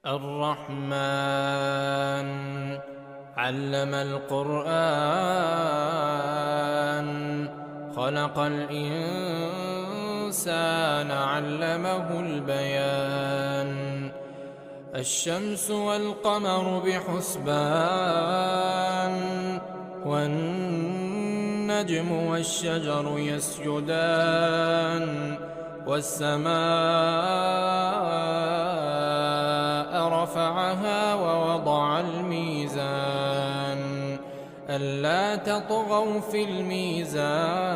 الرحمن علم القرآن خلق الإنسان علمه البيان الشمس والقمر بحسبان والنجم والشجر يسجدان والسماء رفعها ووضع الميزان ألا تطغوا في الميزان